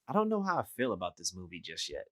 I don't know how I feel about this movie just yet.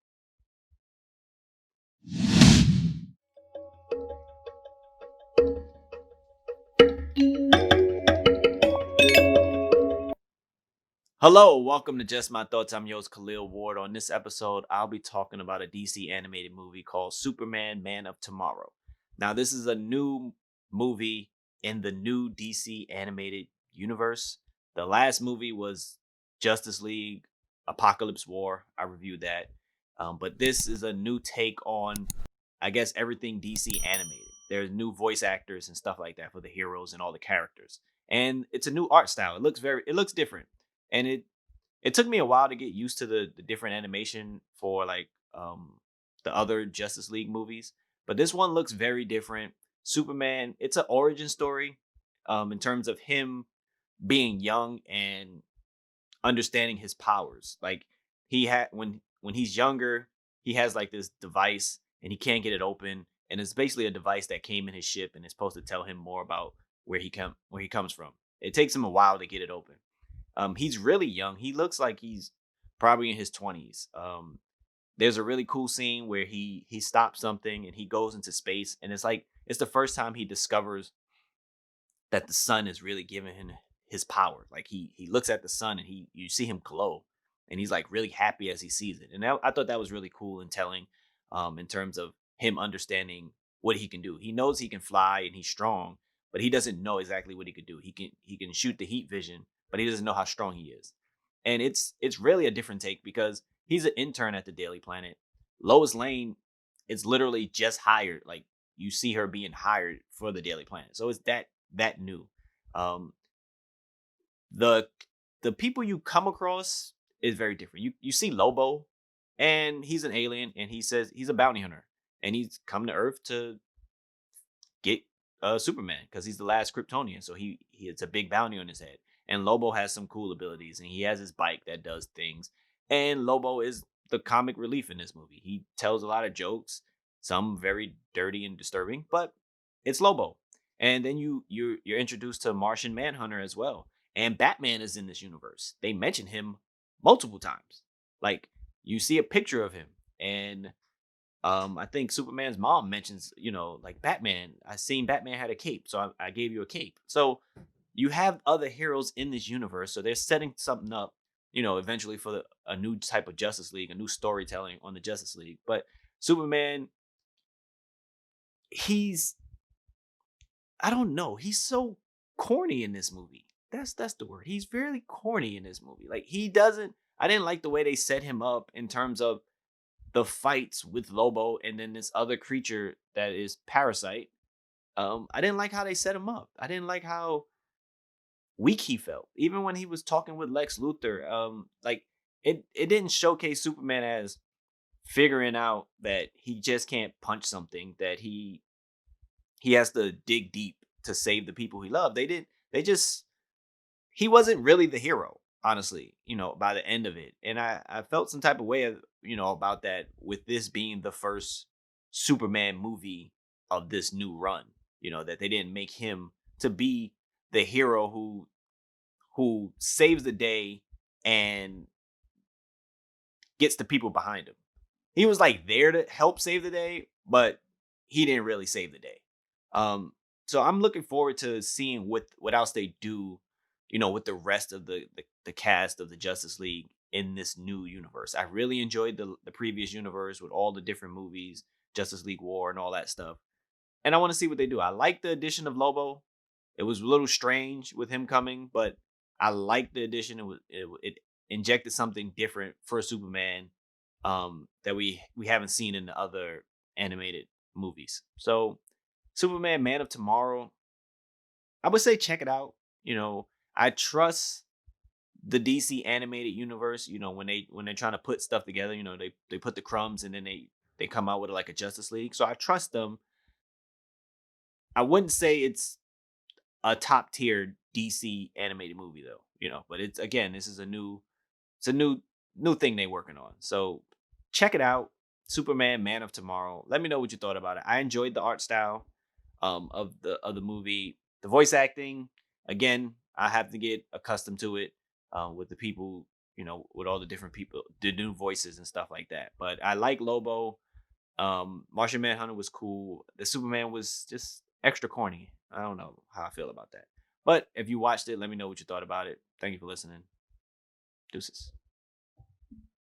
Hello, welcome to Just My Thoughts. I'm your host, Khaleel Ward. On this episode, I'll be talking about a DC animated movie called Superman Man of Tomorrow. Now, this is a new movie in the new DC animated universe. The last movie was Justice League Apocalypse War. I reviewed that. But this is a new take on, I guess, everything DC animated. There's new voice actors and stuff like that for the heroes and all the characters. And it's a new art style. It looks different, and it took me a while to get used to the different animation for like the other Justice League movies, but this one looks very different. Superman, it's an origin story in terms of him being young and understanding his powers. Like he had when he's younger, he has like this device and he can't get it open, and it's basically a device that came in his ship and it's supposed to tell him more about where he comes from. It takes him a while to get it open. He's really young. He looks like he's probably in his 20s. There's a really cool scene where he stops something and he goes into space, and it's like it's the first time he discovers that the sun is really giving him his power. Like he looks at the sun and he you see him glow, and he's like really happy as he sees it. And I thought that was really cool and telling, in terms of him understanding what he can do. He knows he can fly and he's strong, but he doesn't know exactly what he could do. He can shoot the heat vision, but he doesn't know how strong he is. And it's really a different take because he's an intern at the Daily Planet. Lois Lane is literally just hired. Like you see her being hired for the Daily Planet. So it's that new. Um, the the people you come across is very different. You see Lobo, and he's an alien, and he says he's a bounty hunter, and he's come to Earth to get Superman because he's the last Kryptonian. So he it's a big bounty on his head. And Lobo has some cool abilities, and he has his bike that does things. And Lobo is the comic relief in this movie. He tells a lot of jokes, some very dirty and disturbing, but it's Lobo. And then you're introduced to Martian Manhunter as well. And Batman is in this universe. They mention him multiple times. Like you see a picture of him, and I think Superman's mom mentions, like Batman. I seen Batman had a cape, so I gave you a cape. So you have other heroes in this universe, so they're setting something up, eventually for a new type of Justice League, a new storytelling on the Justice League. But Superman, he's I don't know, he's so corny in this movie. That's the word. He's really corny in this movie. Like he doesn't. I didn't like the way they set him up in terms of the fights with Lobo and then this other creature that is Parasite. I didn't like how they set him up. I didn't like how weak he felt. Even when he was talking with Lex Luthor, like it didn't showcase Superman as figuring out that he just can't punch something, that he has to dig deep to save the people he loved. They just he wasn't really the hero, honestly, by the end of it. And I felt some type of way of, about that with this being the first Superman movie of this new run, that they didn't make him to be the hero who saves the day and gets the people behind him. He was like there to help save the day, but he didn't really save the day. So I'm looking forward to seeing what else they do, with the rest of the cast of the Justice League in this new universe. I really enjoyed the previous universe with all the different movies, Justice League War and all that stuff. And I want to see what they do. I like the addition of Lobo. It was a little strange with him coming, but I like the addition. It injected something different for Superman, that we haven't seen in the other animated movies. So Superman Man of Tomorrow, I would say check it out. I trust the DC animated universe. When they're trying to put stuff together, they put the crumbs and then they come out with like a Justice League. So I trust them. I wouldn't say it's a top tier DC animated movie though, but it's again, this is it's a new thing they working on. So check it out. Superman Man of Tomorrow. Let me know what you thought about it. I enjoyed the art style of the movie. The voice acting, again, I have to get accustomed to it with the people with all the different people, the new voices and stuff like that. But I like Lobo. Martian Manhunter was cool. The Superman was just extra corny. I don't know how I feel about that. But if you watched it, let me know what you thought about it. Thank you for listening. Deuces.